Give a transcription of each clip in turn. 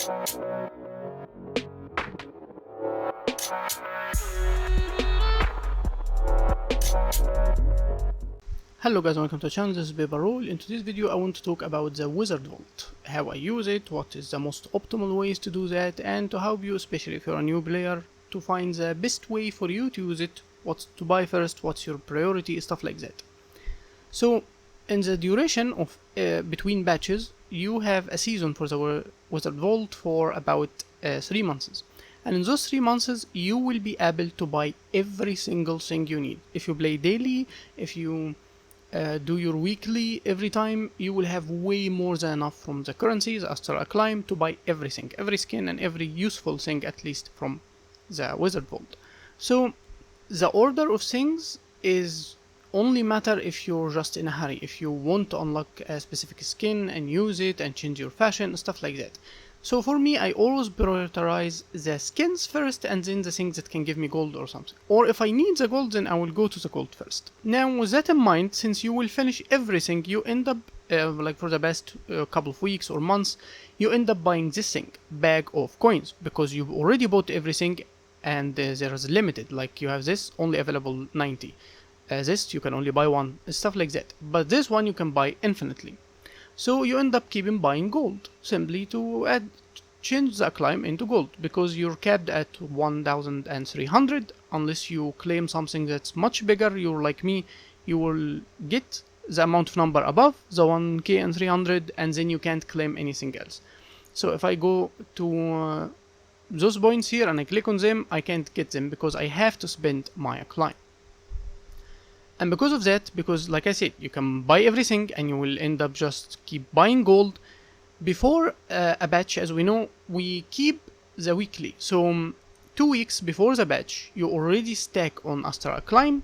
Hello guys, welcome to the channel. This is Babarul. In today's video I want to talk about the Wizard Vault, how I use it, what is the most optimal ways to do that, and to help you, especially if you're a new player, to find the best way for you to use it, what to buy first, what's your priority, stuff like that. So in the duration of between batches, you have a season for the Wizard Vault for about 3 months. And in those 3 months, you will be able to buy every single thing you need. If you play daily, if you do your weekly every time, you will have way more than enough from the currencies after a climb to buy everything, every skin and every useful thing, at least from the Wizard Vault. So the order of things is only matter if you're just in a hurry, if you want to unlock a specific skin and use it and change your fashion, stuff like that. So for me, I always prioritize the skins first and then the things that can give me gold or something. Or if I need the gold, then I will go to the gold first. Now with that in mind, since you will finish everything, you end up, like for the best couple of weeks or months, you end up buying this thing, bag of coins, because you've already bought everything and there is limited, like you have this, only available 90. This, you can only buy one, stuff like that. But this one you can buy infinitely. So you end up keeping buying gold, simply to change the climb into gold, because you're capped at 1300 unless you claim something that's much bigger. You're like me, you will get the amount of number above the 1k and 300 and then you can't claim anything else. So if I go to those points here and I click on them, I can't get them because I have to spend my climb. And because of that, because like I said, you can buy everything and you will end up just keep buying gold. Before a batch, as we know, we keep the weekly. So 2 weeks before the batch, you already stack on Astral Climb,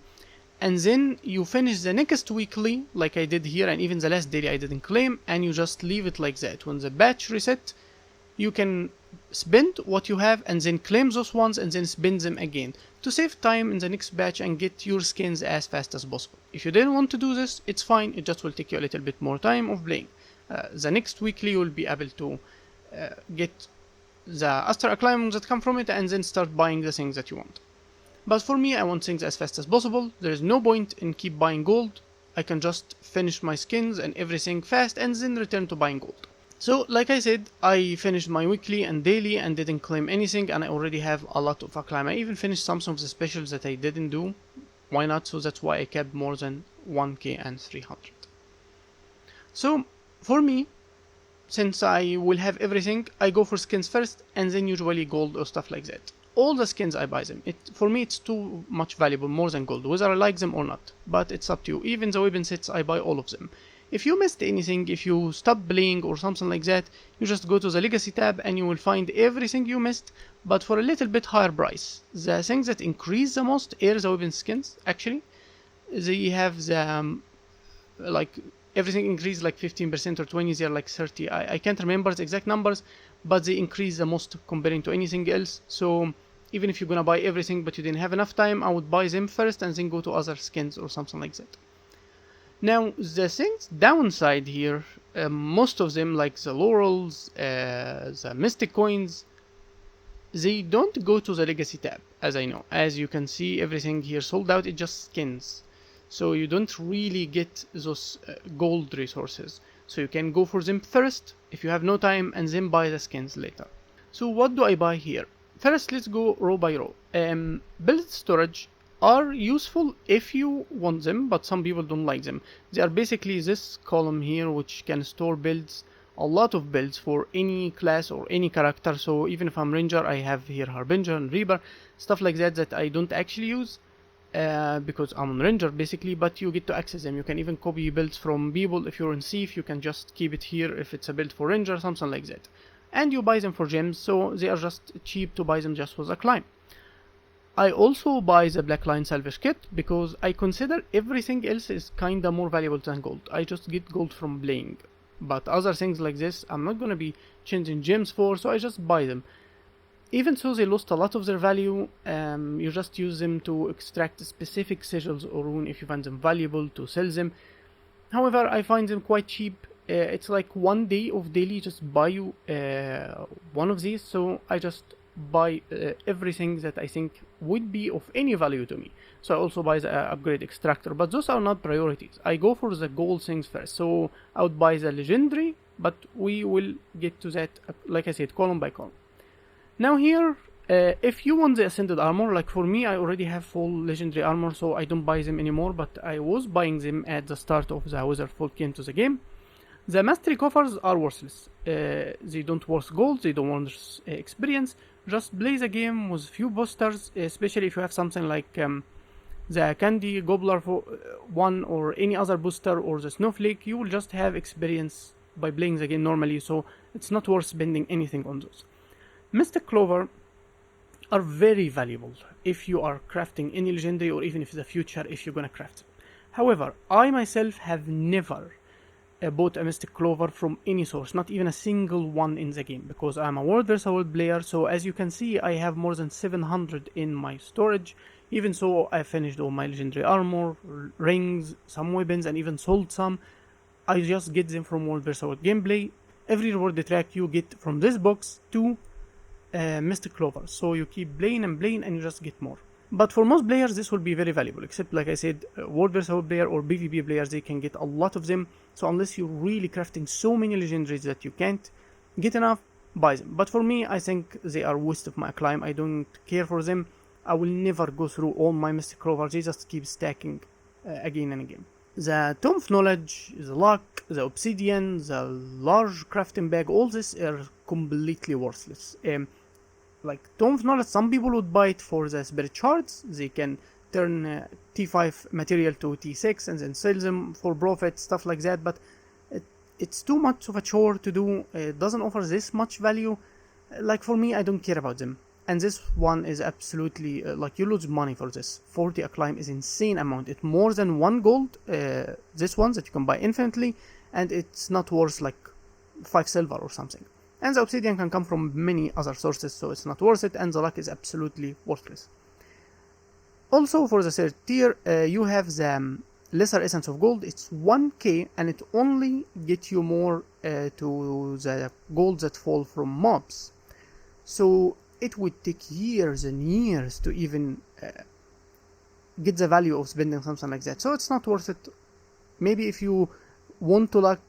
and then you finish the next weekly, like I did here, and even the last daily I didn't claim, and you just leave it like that. When the batch reset, you can spend what you have and then claim those ones and then spend them again to save time in the next batch and get your skins as fast as possible. If you didn't want to do this, it's fine, it just will take you a little bit more time of playing. The next weekly you will be able to get the Astral Climb that come from it and then start buying the things that you want. But for me, I want things as fast as possible. There is no point in keep buying gold. I can just finish my skins and everything fast and then return to buying gold. So, like I said, I finished my weekly and daily and didn't claim anything, and I already have a lot of acclaim. I even finished some of the specials that I didn't do. Why not? So that's why I kept more than 1k and 300. So, for me, since I will have everything, I go for skins first and then usually gold or stuff like that. All the skins I buy them. For me it's too much valuable, more than gold, whether I like them or not. But it's up to you. Even the weapon sets, I buy all of them. If you missed anything, if you stop playing or something like that, you just go to the legacy tab and you will find everything you missed, but for a little bit higher price. The things that increase the most are the weapon skins, actually. They have the, like, everything increased like 15% or 20, they're like 30. I can't remember the exact numbers, but they increase the most comparing to anything else. So even if you're gonna buy everything but you didn't have enough time, I would buy them first and then go to other skins or something like that. Now, the things downside here, most of them, like the laurels, the mystic coins, they don't go to the legacy tab, as I know. As you can see, everything here sold out, it just skins. So you don't really get those gold resources. So you can go for them first if you have no time and then buy the skins later. So what do I buy here? First, let's go row by row. Build storage are useful if you want them, but some people don't like them. They are basically this column here which can store builds, a lot of builds for any class or any character. So even if I'm ranger, I have here harbinger and reaper, stuff like that that I don't actually use because I'm on ranger basically, but you get to access them. You can even copy builds from people. If you're in thief, you can just keep it here if it's a build for ranger, something like that. And you buy them for gems, so they are just cheap to buy them just for the climb. I also buy the Black Line Salvage Kit because I consider everything else is kinda more valuable than gold. I just get gold from playing. But other things like this, I'm not gonna be changing gems for, so I just buy them. Even so, they lost a lot of their value. You just use them to extract specific sigils or rune if you find them valuable to sell them. However, I find them quite cheap it's like 1 day of daily just buy you one of these, so I just buy everything that I think would be of any value to me. So I also buy the upgrade extractor, but those are not priorities. I go for the gold things first, so I would buy the legendary, but we will get to that, like I said, column by column. Now here, if you want the ascended armor, like for me, I already have full legendary armor, so I don't buy them anymore, but I was buying them at the start of the Wizard Vault came to the game. The mastery coffers are worthless. They don't worth gold, they don't worth experience. Just play the game with few boosters, especially if you have something like the Candy Gobbler for one or any other booster or the Snowflake. You will just have experience by playing the game normally, so it's not worth spending anything on those. Mystic Clover are very valuable if you are crafting any legendary, or even if in the future if you're gonna craft them. However, I myself have never bought a Mystic Clover from any source, not even a single one in the game, because I'm a World vs. World player. So as you can see, I have more than 700 in my storage. Even so, I finished all my legendary armor, rings, some weapons, and even sold some. I just get them from World vs. World gameplay. Every reward track you get from this box to Mystic Clover, so you keep playing and playing and you just get more. But for most players this will be very valuable, except like I said, World vs. World player or PvP players, they can get a lot of them. So unless you're really crafting so many legendaries that you can't get enough, buy them. But for me, I think they are waste of my climb. I don't care for them. I will never go through all my Mystic Clovers. They just keep stacking again and again. The Tome of Knowledge, the Luck, the Obsidian, the large crafting bag, all this are completely worthless. Like Tome of Knowledge, some people would buy it for the spirit shards. They can turn T5 material to T6 and then sell them for profit, stuff like that, but it's too much of a chore to do. It doesn't offer this much value. Like for me, I don't care about them. And this one is absolutely, like you lose money for this. 40 acclaim is insane amount. It's more than 1 gold, this one that you can buy infinitely, and it's not worth like 5 silver or something. And the obsidian can come from many other sources, so it's not worth it, and the luck is absolutely worthless. Also for the third tier, you have the lesser essence of gold. It's 1k and it only gets you more to the gold that fall from mobs. So it would take years and years to even get the value of spending something like that. So it's not worth it. Maybe if you want to like,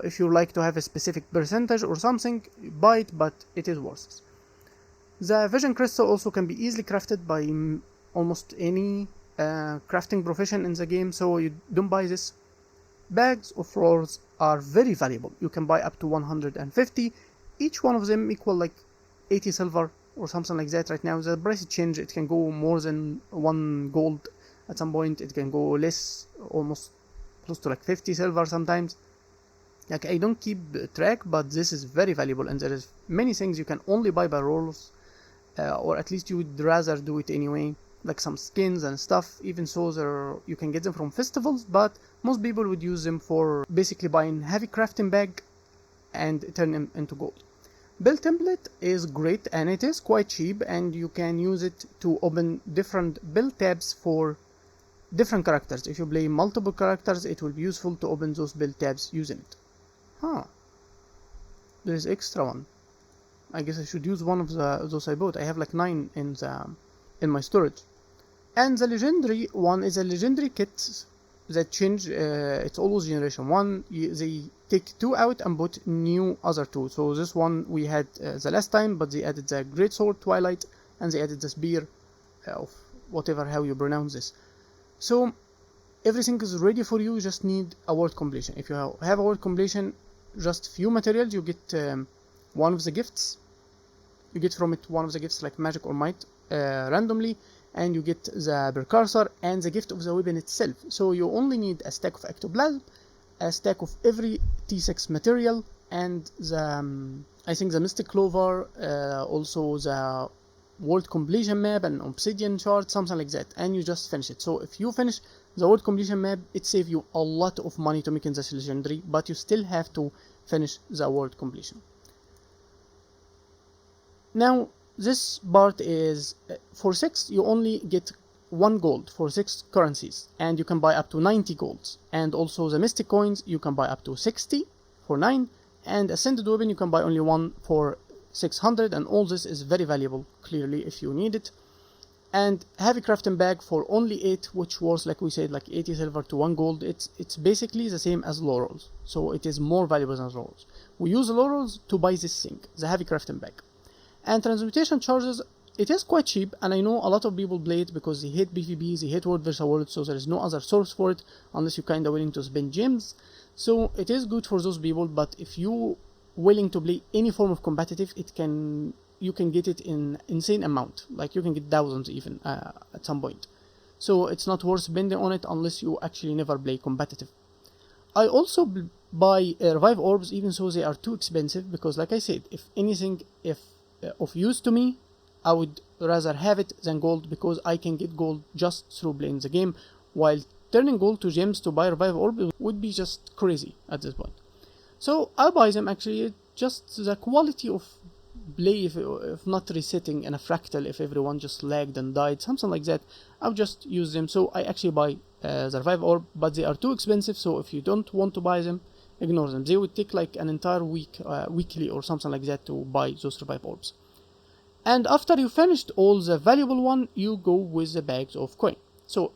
if you like to have a specific percentage or something, buy it, but it is worth it. The Vision Crystal also can be easily crafted by almost any crafting profession in the game, so you don't buy this. Bags of rolls are very valuable. You can buy up to 150. Each one of them equal like 80 silver or something like that. Right now the price change. It can go more than 1 gold at some point. It can go less, almost close to like 50 silver sometimes. Like I don't keep track, but this is very valuable, and there is many things you can only buy by rolls, or at least you would rather do it anyway, like some skins and stuff. Even so, you can get them from festivals, but most people would use them for basically buying heavy crafting bag and turn them into gold. Build template is great and it is quite cheap, and you can use it to open different build tabs for different characters. If you play multiple characters, it will be useful to open those build tabs using it. There is extra one. I guess I should use one of those I bought. I have like 9 in my storage. And the legendary one is a legendary kit that change. It's always generation 1. They take 2 out and put new other 2. So this one we had the last time, but they added the Great Sword Twilight and they added the Spear of whatever how you pronounce this. So everything is ready for you. You just need a world completion. If you have a world completion, just few materials, you get one of the gifts. You get from it one of the gifts like magic or might randomly, and you get the precursor and the gift of the weapon itself. So you only need a stack of ectoplasm, a stack of every T6 material, and the I think the Mystic Clover, also the world completion map and obsidian shard, something like that, and you just finish it. So if you finish the world completion map, it saves you a lot of money to making this legendary, but you still have to finish the world completion. Now this part is for 6 you only get 1 gold for 6 currencies, and you can buy up to 90 golds. And also the mystic coins you can buy up to 60, for 9, and Ascended Weapon you can buy only one for 600, and all this is very valuable, clearly, if you need it. And Heavy Crafting Bag for only 8, which was, like we said, like 80 silver to 1 gold. It's basically the same as Laurels, so it is more valuable than Laurels. We use Laurels to buy this thing, the Heavy Crafting Bag. And transmutation charges, it is quite cheap, and I know a lot of people play it because they hate PvP, they hate World vs World, so there is no other source for it unless you're kinda willing to spend gems. So it is good for those people, but if you willing to play any form of competitive, you can get it in insane amount, like you can get thousands even at some point. So it's not worth spending on it unless you actually never play competitive. I also buy Revive Orbs, even though they are too expensive, because like I said, if anything of use to me, I would rather have it than gold, because I can get gold just through playing the game, while turning gold to gems to buy Revive Orb would be just crazy at this point. So I buy them actually, just the quality of play, if not resetting in a fractal, if everyone just lagged and died, something like that, I'll just use them. So I actually buy the Revive Orb, but they are too expensive, so if you don't want to buy them, ignore them. They would take like an entire week, weekly or something like that, to buy those Revive Orbs. And after you finished all the valuable one, you go with the bags of coin. So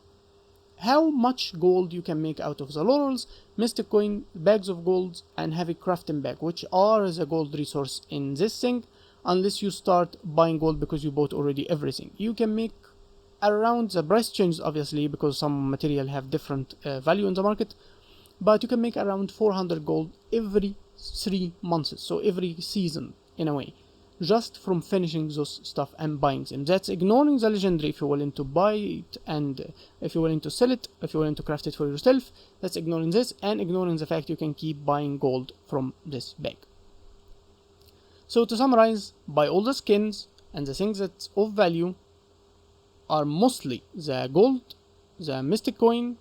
how much gold you can make out of the Laurels, Mystic Coin, bags of gold, and Heavy Crafting Bag, which are the gold resource in this thing, unless you start buying gold because you bought already everything. You can make around, the price changes obviously because some material have different value in the market, but you can make around 400 gold every 3 months, so every season in a way, just from finishing those stuff and buying them. That's ignoring the legendary if you're willing to buy it, and if you're willing to sell it, if you're willing to craft it for yourself. That's ignoring this, and ignoring the fact you can keep buying gold from this bag. So to summarize, buy all the skins, and the things that of value are mostly the gold, the Mystic Coin,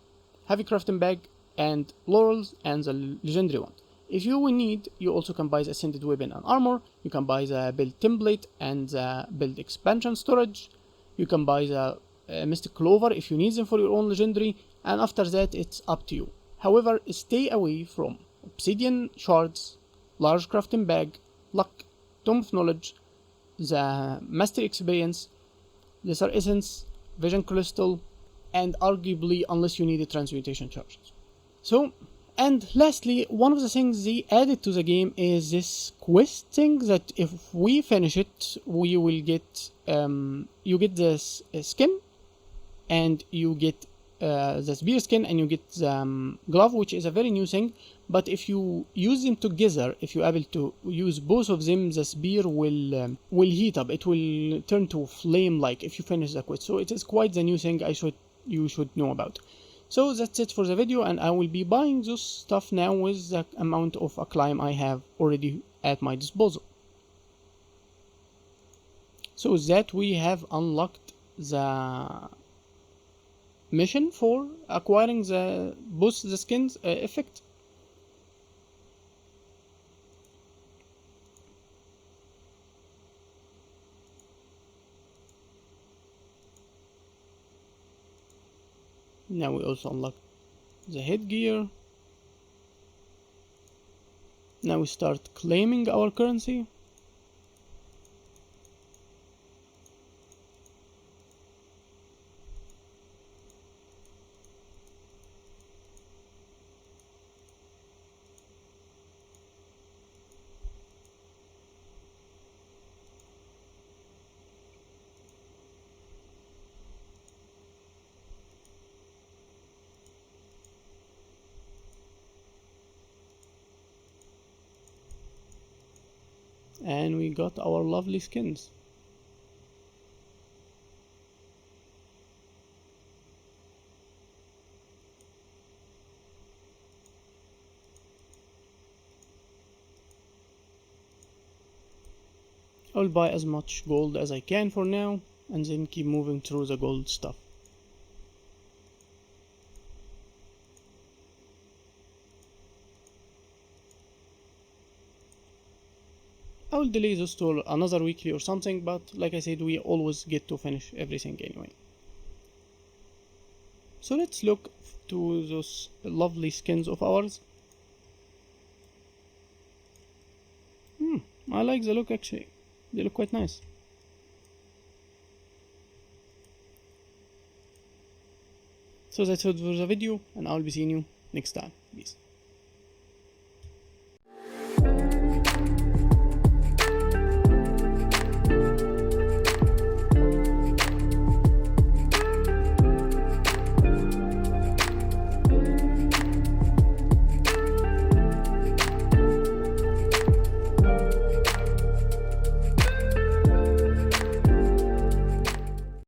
Heavy Crafting Bag, and Laurels, and the legendary one. If you will need, you also can buy the Ascended Weapon and Armor, you can buy the build template and the build expansion storage, you can buy the Mystic Clover if you need them for your own legendary, and after that it's up to you. However, stay away from Obsidian Shards, Large Crafting Bag, Luck, Tome of Knowledge, the Master Experience, Lesser Essence, Vision Crystal, and arguably, unless you need the Transmutation Charges. So, and lastly, one of the things they added to the game is this quest thing that if we finish it, we will get, you get this skin, and you get the spear skin, and you get the glove, which is a very new thing. But if you use them together, if you're able to use both of them, the spear will heat up. It will turn to flame-like if you finish the quest. So it is quite the new thing you should know about. So that's it for the video, and I will be buying this stuff now with the amount of acclaim I have already at my disposal. So that we have unlocked the mission for acquiring both the skins effect. Now we also unlock the headgear. Now we start claiming our currency. And we got our lovely skins. I'll buy as much gold as I can for now, and then keep moving through the gold stuff. I will delay this to another weekly or something, but like I said, we always get to finish everything anyway. So let's look to those lovely skins of ours. I like the look actually. They look quite nice. So that's it for the video, and I'll be seeing you next time. Peace.